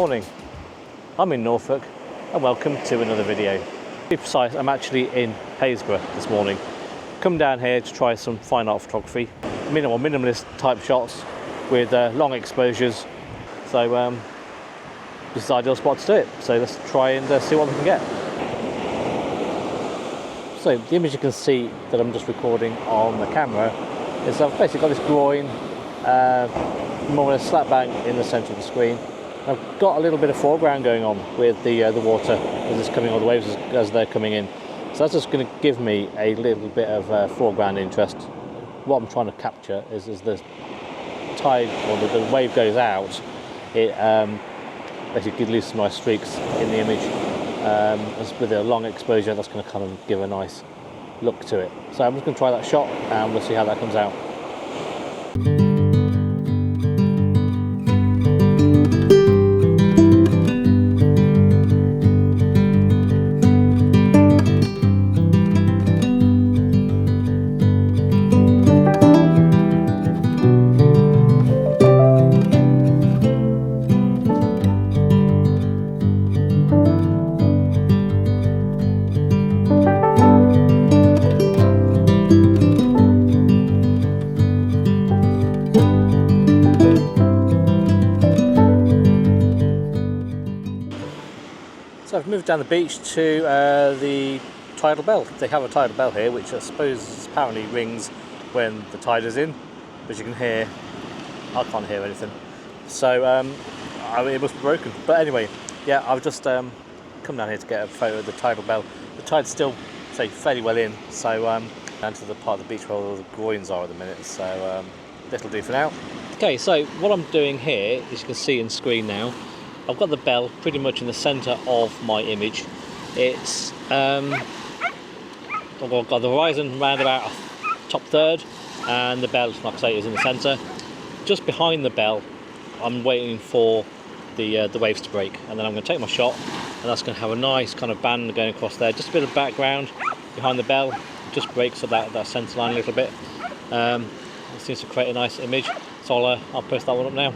morning. I'm in Norfolk and welcome to another video. To be precise, I'm actually in Happisburgh this morning. Come down here to try some fine art photography, minimalist type shots with long exposures. So this is the ideal spot to do it. So let's try and see what we can get. So the image you can see that I'm just recording on the camera is I've basically got this groin more or less slap bang in the centre of the screen. I've got a little bit of foreground going on with the water as it's coming, or the waves as they're coming in. So that's just going to give me a little bit of foreground interest. What I'm trying to capture is as the tide or the wave goes out, it basically gives loose some nice streaks in the image. With a long exposure, that's going to kind of give a nice look to it. So I'm just going to try that shot and we'll see how that comes out. So I've moved down the beach to the tidal bell. They have a tidal bell here, which I suppose apparently rings when the tide is in, but you can hear, I can't hear anything. So it must be broken. But anyway, yeah, I've just come down here to get a photo of the tidal bell. The tide's still, say, fairly well in, so down to the part of the beach where all the groins are at the minute, so that'll do for now. Okay, so what I'm doing here, as you can see in screen now, I've got the bell pretty much in the centre of my image. It's I've got the horizon round about top third, and the bell, like I say, is in the centre. Just behind the bell, I'm waiting for the waves to break, and then I'm going to take my shot, and that's going to have a nice kind of band going across there. Just a bit of background behind the bell, just breaks up that centre line a little bit. It seems to create a nice image, so I'll post that one up now.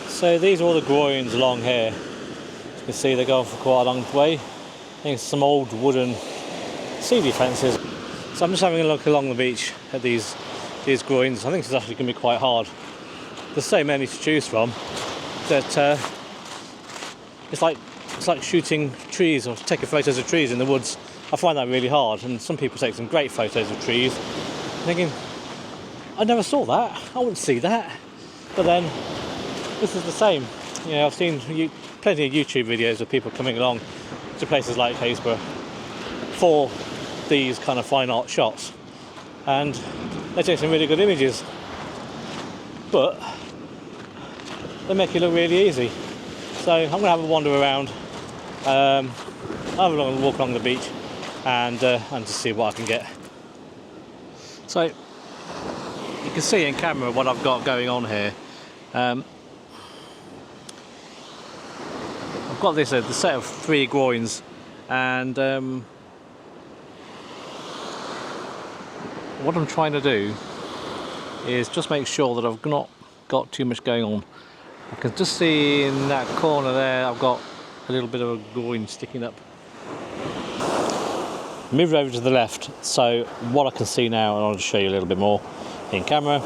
So these are all the groins along here. As you can see, they're going for quite a long way. I think it's some old wooden sea defences. So I'm just having a look along the beach at these groins. I think it's actually going to be quite hard. There's so many to choose from that it's like shooting trees or taking photos of trees in the woods. I find that really hard, and some people take some great photos of trees. I'm thinking, I never saw that. I wouldn't see that. But then this is the same. You know, I've seen plenty of YouTube videos of people coming along to places like Happisburgh for these kind of fine art shots, and they take some really good images, but they make it look really easy. So I'm going to have a wander around, have a long walk along the beach, and to see what I can get. So you can see in camera what I've got going on here. I've got this the set of 3 groins, and what I'm trying to do is just make sure that I've not got too much going on. I can just see in that corner there I've got a little bit of a groin sticking up. Move over to the left, so what I can see now, and I'll just show you a little bit more in camera,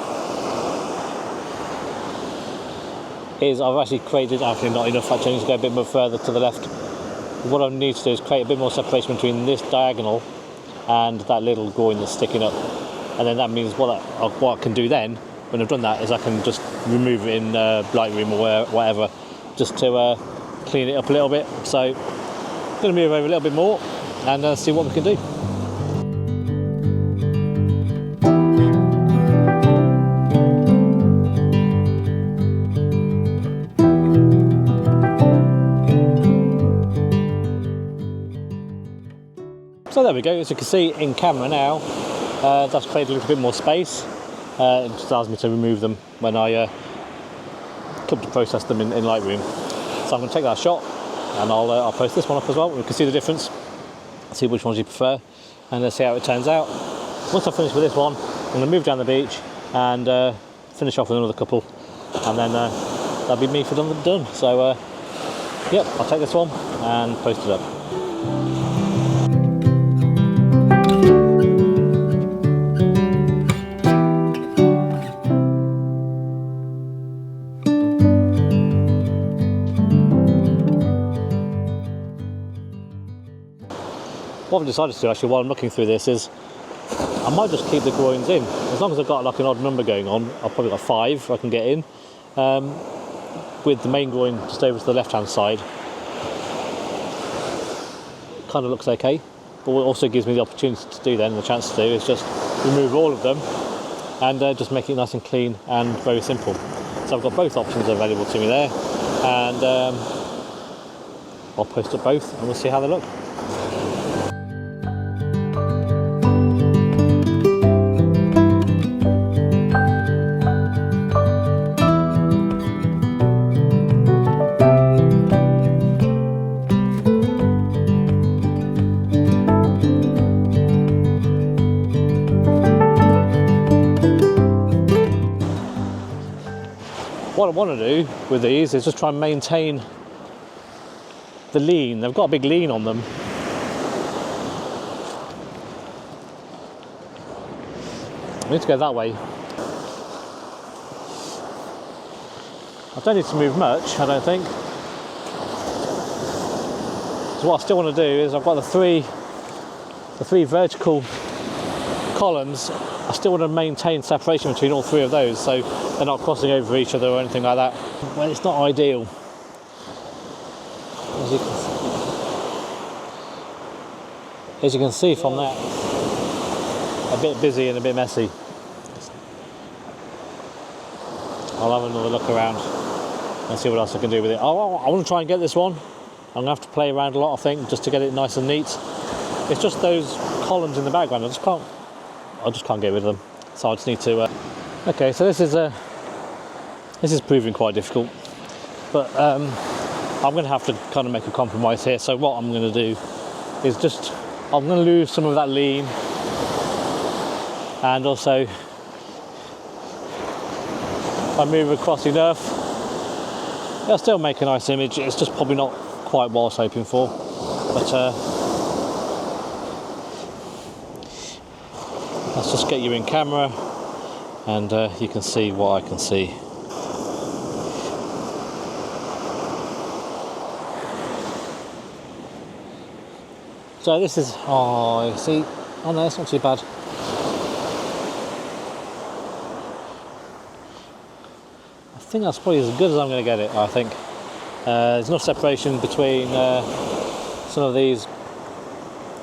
is I've actually created, actually not enough, actually I need to go a bit more further to the left. What I need to do is create a bit more separation between this diagonal and that little groin that's sticking up, and then that means what I can do then, when I've done that, is I can just remove it in Lightroom or whatever, just to clean it up a little bit. So I'm going to move over a little bit more and see what we can do. there we go, as you can see in camera now, that's created a little bit more space. It just allows me to remove them when I come to process them in Lightroom. So I'm going to take that shot and I'll post this one up as well. We can see the difference, see which ones you prefer, and see how it turns out. Once I finish with this one, I'm going to move down the beach and finish off with another couple, and then that'll be me for done. So yep, I'll take this one and post it up. What I've decided to do actually while I'm looking through this is I might just keep the groins in. As long as I've got like an odd number going on, I've probably got 5 I can get in, with the main groin just over to the left hand side. Kind of looks okay, but what also gives me the opportunity to do then, the chance to do, is just remove all of them and just make it nice and clean and very simple. So I've got both options available to me there, and I'll post up both and we'll see how they look. What I want to do with these is just try and maintain the lean. They've got a big lean on them. I need to go that way. I don't need to move much, I don't think. So what I still want to do is, I've got the three vertical columns. I still want to maintain separation between all 3 of those, so they're not crossing over each other or anything like that. Well, it's not ideal. As you can see from that, a bit busy and a bit messy. I'll have another look around and see what else I can do with it. I want to try and get this one. I'm going to have to play around a lot, I think, just to get it nice and neat. It's just those columns in the background, I just can't get rid of them. So I just need to. Okay, so this is proving quite difficult, but I'm going to have to kind of make a compromise here. So what I'm going to do is I'm going to lose some of that lean, and also if I move across enough, it'll still make a nice image. It's just probably not quite what I was hoping for, but let's just get you in camera and you can see what I can see. So this is, oh no, that's not too bad. I think that's probably as good as I'm going to get it, I think. There's enough separation between some of these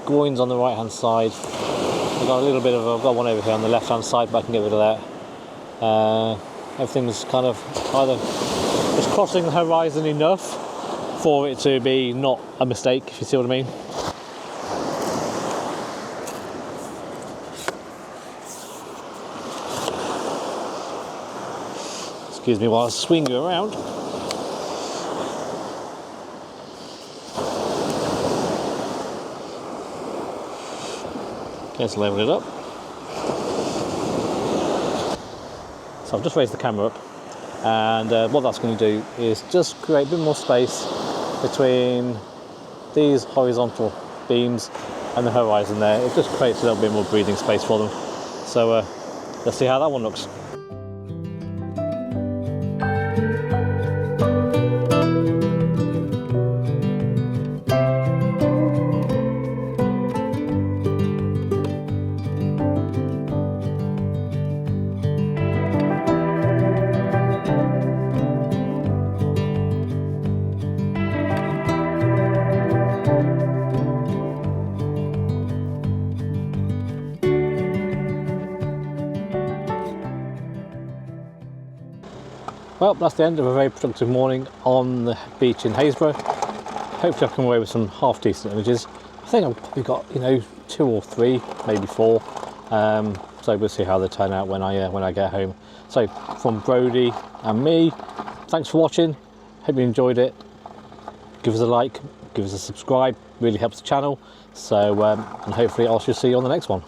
groins on the right hand side. I've got one over here on the left hand side, but I can get rid of that. Everything's kind of either just crossing the horizon enough for it to be not a mistake, if you see what I mean. Excuse me while I swing you around. Okay, let's level it up. So I've just raised the camera up, and what that's going to do is just create a bit more space between these horizontal beams and the horizon there. It just creates a little bit more breathing space for them. So let's see how that one looks. Well, that's the end of a very productive morning on the beach in Happisburgh. Hopefully I've come away with some half decent images. I think I've probably got, you know, 2 or 3, maybe 4. So we'll see how they turn out when I get home. So from Brody and me, thanks for watching. Hope you enjoyed it. Give us a like, give us a subscribe, really helps the channel. So and hopefully I shall see you on the next one.